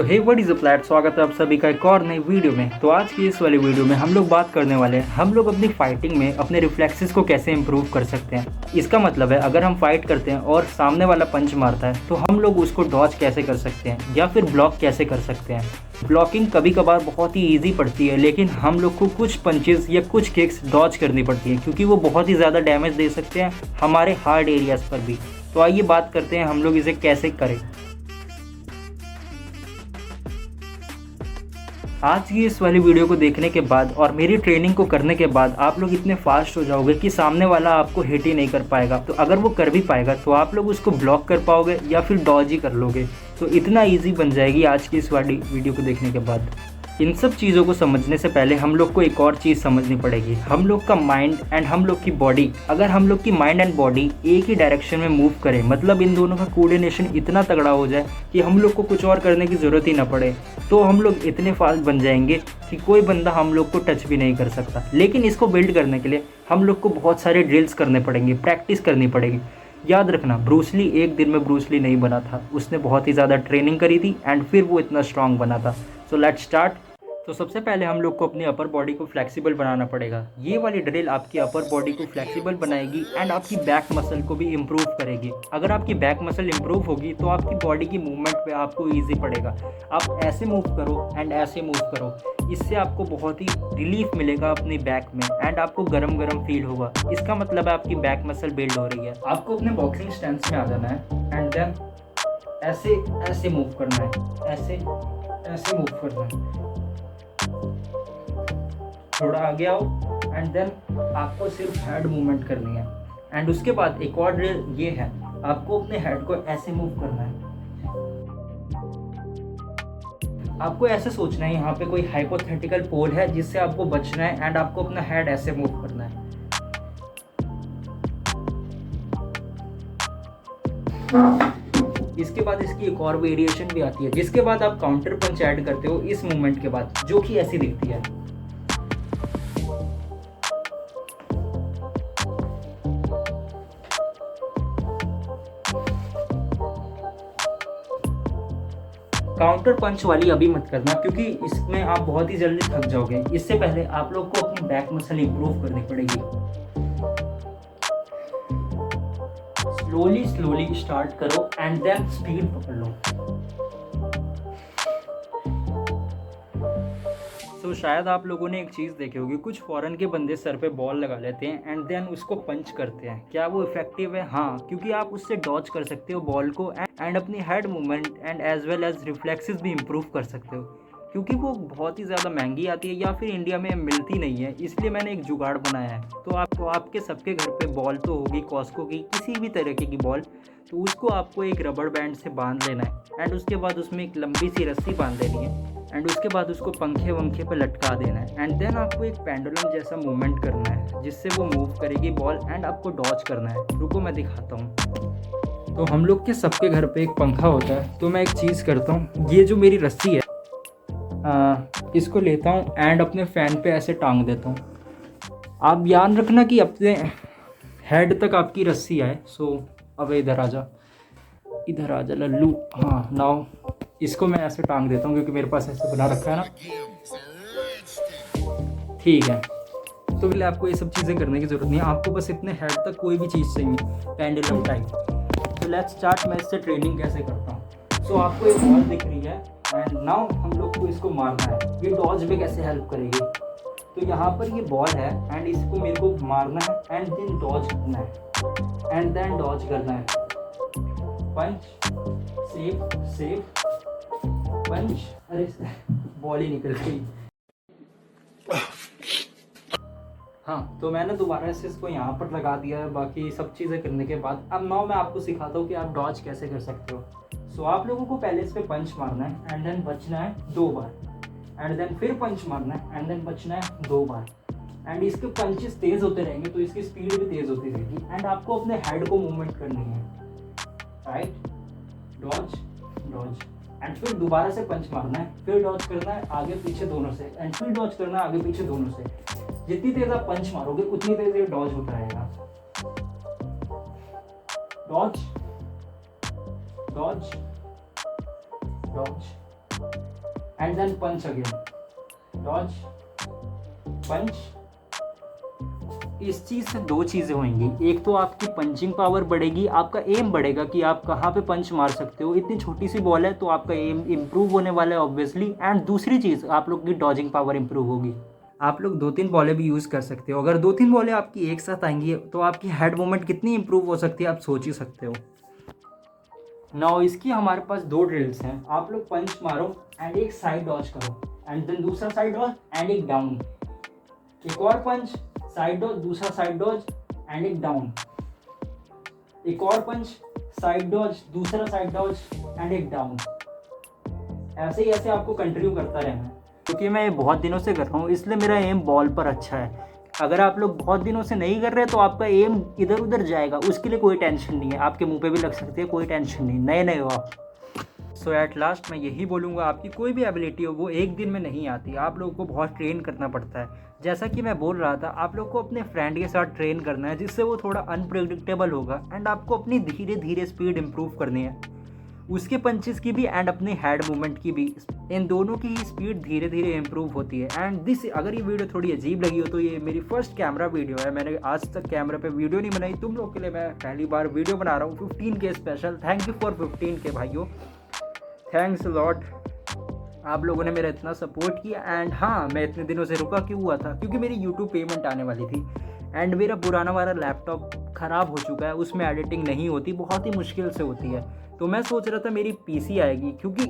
तो hey what is flat, स्वागत है आप सभी का एक और नई वीडियो में। तो आज की इस वाली वीडियो में हम लोग बात करने वाले हैं हम लोग अपनी फाइटिंग में अपने रिफ्लेक्सेस को कैसे इंप्रूव कर सकते हैं। इसका मतलब है अगर हम फाइट करते हैं और सामने वाला पंच मारता है तो हम लोग उसको डॉज कैसे कर सकते हैं या फिर ब्लॉक कैसे कर सकते हैं। ब्लॉकिंग कभी कभार बहुत ही ईजी पड़ती है, लेकिन हम लोग को कुछ पंचेस या कुछ किक्स डॉज करनी पड़ती है क्योंकि वो बहुत ही ज़्यादा डैमेज दे सकते हैं हमारे हार्ड एरियाज़ पर भी। तो आइए बात करते हैं हम लोग इसे कैसे करें। आज की इस वाली वीडियो को देखने के बाद और मेरी ट्रेनिंग को करने के बाद आप लोग इतने फास्ट हो जाओगे कि सामने वाला आपको हिट ही नहीं कर पाएगा। तो अगर वो कर भी पाएगा तो आप लोग उसको ब्लॉक कर पाओगे या फिर डॉज ही कर लोगे। तो इतना इजी बन जाएगी आज की इस वाली वीडियो को देखने के बाद। इन सब चीज़ों को समझने से पहले हम लोग को एक और चीज़ समझनी पड़ेगी, हम लोग का माइंड एंड हम लोग की बॉडी। अगर हम लोग की माइंड एंड बॉडी एक ही डायरेक्शन में मूव करें, मतलब इन दोनों का कोऑर्डिनेशन इतना तगड़ा हो जाए कि हम लोग को कुछ और करने की ज़रूरत ही ना पड़े, तो हम लोग इतने फास्ट बन जाएंगे कि कोई बंदा हम लोग को टच भी नहीं कर सकता। लेकिन इसको बिल्ड करने के लिए हम लोग को बहुत सारे ड्रिल्स करने पड़ेंगे, प्रैक्टिस करनी पड़ेगी। याद रखना, ब्रूस ली एक दिन में ब्रूस ली नहीं बना था, उसने बहुत ही ज़्यादा ट्रेनिंग करी थी एंड फिर वो इतना स्ट्रांग बना था। So let's start. तो सबसे पहले हम लोग को अपनी अपर बॉडी को फ्लेक्सिबल बनाना पड़ेगा। ये वाली ड्रिल आपकी अपर बॉडी को फ्लेक्सिबल बनाएगी एंड आपकी बैक मसल को भी इम्प्रूव करेगी। अगर आपकी बैक मसल इम्प्रूव होगी तो आपकी बॉडी की मूवमेंट पे आपको ईजी पड़ेगा। आप ऐसे मूव करो एंड ऐसे मूव करो, इससे आपको बहुत ही रिलीफ मिलेगा अपनी बैक में एंड आपको गरम गरम फील होगा। इसका मतलब है आपकी बैक मसल बिल्ड हो रही है। आपको अपने बॉक्सिंग स्टैंस में आ जाना है एंड देन ऐसे ऐसे मूव करना है, ऐसे ऐसे मूव करना है। थोड़ा आगे आओ एंड देन आपको सिर्फ हेड मूवमेंट करनी है। एंड उसके बाद एक और ड्रिल ये है, आपको अपने हेड को ऐसे मूव करना है। आपको ऐसे सोचना है यहाँ पे कोई हाइपोथेटिकल पोल है जिससे आपको बचना है एंड आपको अपना हेड ऐसे मूव करना है। इसके बाद इसकी एक और वेरिएशन भी आती है जिसके बाद आप काउंटर पंच ऐड करते हो इस मूवमेंट के बाद, जो कि ऐसी दिखती है। काउंटर पंच वाली अभी मत करना क्योंकि इसमें आप बहुत ही जल्दी थक जाओगे। इससे पहले आप लोग को अपनी बैक मसल इंप्रूव करनी पड़ेगी। स्लोली स्लोली स्टार्ट करो एंड देन स्पीड पकड़ लो। तो शायद आप लोगों ने एक चीज़ देखी होगी, कुछ फॉरेन के बंदे सर पे बॉल लगा लेते हैं एंड देन उसको पंच करते हैं। क्या वो इफेक्टिव है? हाँ, क्योंकि आप उससे डॉज कर सकते हो बॉल को एंड अपनी head movement and as well as reflexes भी इम्प्रूव कर सकते हो। क्योंकि वो बहुत ही ज़्यादा महंगी आती है या फिर इंडिया में मिलती नहीं है, इसलिए मैंने एक जुगाड़ बनाया है। तो आपके सबके घर पे बॉल तो होगी, कॉस्को की किसी भी तरीके की बॉल। तो उसको आपको एक रबड़ बैंड से बांध लेना है एंड उसके बाद उसमें एक लंबी सी रस्सी बांध देनी है एंड उसके बाद उसको पंखे वंखे पर लटका देना है एंड देन आपको एक पेंडुलम जैसा मूवमेंट करना है जिससे वो मूव करेगी बॉल एंड आपको डॉज करना है। रुको मैं दिखाता हूँ। तो हम लोग के सबके घर पे एक पंखा होता है, तो मैं एक चीज़ करता हूँ, ये जो मेरी रस्सी है इसको लेता हूँ एंड अपने फ़ैन पे ऐसे टांग देता हूँ। आप याद रखना कि अपने हेड तक आपकी रस्सी आए। सो अब इधर आ जा, इधर आ जा लल्लू। हाँ, नाउ इसको मैं ऐसे टांग देता हूँ क्योंकि मेरे पास ऐसे बना रखा है ना। ठीक है, तो पहले आपको ये सब चीज़ें करने की ज़रूरत नहीं है, आपको बस इतने हेड तक कोई भी चीज़ चाहिए, पेंडुलम टाइप। तो लेट्स स्टार्ट। मैं इससे ट्रेनिंग कैसे करता हूँ। सो आपको एक बॉल दिख रही है एंड नाउ हम लोग को इसको मारना है। ये डॉज में कैसे हेल्प करेगी, तो यहाँ पर ये बॉल है एंड इसको मेरे को मारना है एंड देन डॉज करना है एंड देन डॉज करना है। पंच, सेव सेव, पंच। अरे बॉल ही निकल गई। हाँ, तो मैंने दोबारा से इसको यहाँ पर लगा दिया है। बाकी सब चीज़ें करने के बाद अब नाउ मैं आपको सिखाता हूँ कि आप डॉज कैसे कर सकते हो। सो आप लोगों को पहले इस पर पंच मारना है एंड देन बचना है 2 बार एंड देन फिर पंच मारना है एंड देन बचना है 2 बार एंड इसके पंचेस तेज़ होते रहेंगे तो इसकी स्पीड भी तेज़ होती रहेगी एंड आपको अपने हेड को मूवमेंट करनी है। राइट, डॉज डॉज एंड फिर दोबारा से पंच मारना है, फिर डॉज करना है आगे पीछे दोनों से एंड फिर डॉज करना है आगे पीछे दोनों से। जितनी तेज आप पंच मारोगे उतनी तेज ये डॉज होता रहेगा। Dodge dodge dodge and then punch again, dodge, punch. इस चीज़ से दो चीज़ें होंगी, एक तो आपकी पंचिंग पावर बढ़ेगी, आपका एम बढ़ेगा कि आप कहाँ पे पंच मार सकते हो। इतनी छोटी सी बॉल है तो आपका एम इम्प्रूव होने वाला है ऑब्वियसली। एंड दूसरी चीज़, आप लोग की डॉजिंग पावर इम्प्रूव होगी। आप लोग 2-3 बॉलें भी यूज़ कर सकते हो। अगर 2-3 बॉलें आपकी एक साथ आएंगी तो आपकी हेड मूवमेंट कितनी इंप्रूव हो सकती है आप सोच ही सकते हो। नाउ इसकी हमारे पास 2 ड्रिल्स हैं। आप लोग पंच मारो एंड एक साइड डॉज करो, एंड देन दूसरा साइड डॉज एंड एक डाउन। एक और पंच, साइड डॉज, दूसरा साइड डॉज एंड एक डाउन। एक और पंच, साइड डॉज, दूसरा साइड डॉज एंड एक डाउन। ऐसे ही ऐसे आपको कंटिन्यू करता रहना है। क्योंकि मैं ये बहुत दिनों से कर रहा हूँ इसलिए मेरा एम बॉल पर अच्छा है। अगर आप लोग बहुत दिनों से नहीं कर रहे तो आपका एम इधर उधर जाएगा, उसके लिए कोई टेंशन नहीं है। आपके मुंह पे भी लग सकती है, कोई टेंशन नहीं, नए नए हो आप। सो एट लास्ट मैं यही बोलूँगा, आपकी कोई भी एबिलिटी हो वो एक दिन में नहीं आती, आप लोगों को बहुत ट्रेन करना पड़ता है। जैसा कि मैं बोल रहा था, आप लोग को अपने फ्रेंड के साथ ट्रेन करना है जिससे वो थोड़ा अनप्रेडिक्टेबल होगा। एंड आपको अपनी धीरे धीरे स्पीड इम्प्रूव करनी है, उसके पंचेस की भी एंड अपने हेड मूवमेंट की भी। इन दोनों की ही स्पीड धीरे धीरे इम्प्रूव होती है। एंड दिस, अगर ये वीडियो थोड़ी अजीब लगी हो तो ये मेरी फर्स्ट कैमरा वीडियो है। मैंने आज तक कैमरा पे वीडियो नहीं बनाई, तुम लोग के लिए मैं पहली बार वीडियो बना रहा हूँ 15K special. Thank you for 15K भाइयों, थैंक्स लॉट। आप लोगों ने मेरा इतना सपोर्ट किया। एंड हाँ, मैं इतने दिनों से रुका क्यों हुआ था, क्योंकि मेरी यूट्यूब पेमेंट आने वाली थी एंड मेरा पुराना वाला लैपटॉप ख़राब हो चुका है, उसमें एडिटिंग नहीं होती, बहुत ही मुश्किल से होती है। तो मैं सोच रहा था मेरी पीसी आएगी, क्योंकि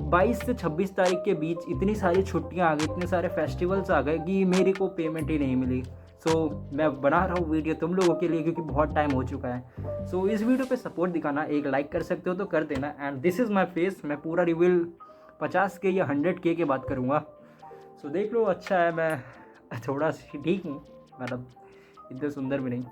22 से 26 तारीख के बीच इतनी सारी छुट्टियां आ गई, इतने सारे फेस्टिवल्स आ गए कि मेरे को पेमेंट ही नहीं मिली। सो मैं बना रहा हूँ वीडियो तुम लोगों के लिए, क्योंकि बहुत टाइम हो चुका है। सो इस वीडियो पे सपोर्ट दिखाना, एक लाइक कर सकते हो तो कर देना। And this is my face, मैं पूरा रिवील 50K या 100K की बात करूँगा। सो देख लो, अच्छा है, मैं थोड़ा सी ठीक हूँ, मतलब इतने सुंदर भी नहीं।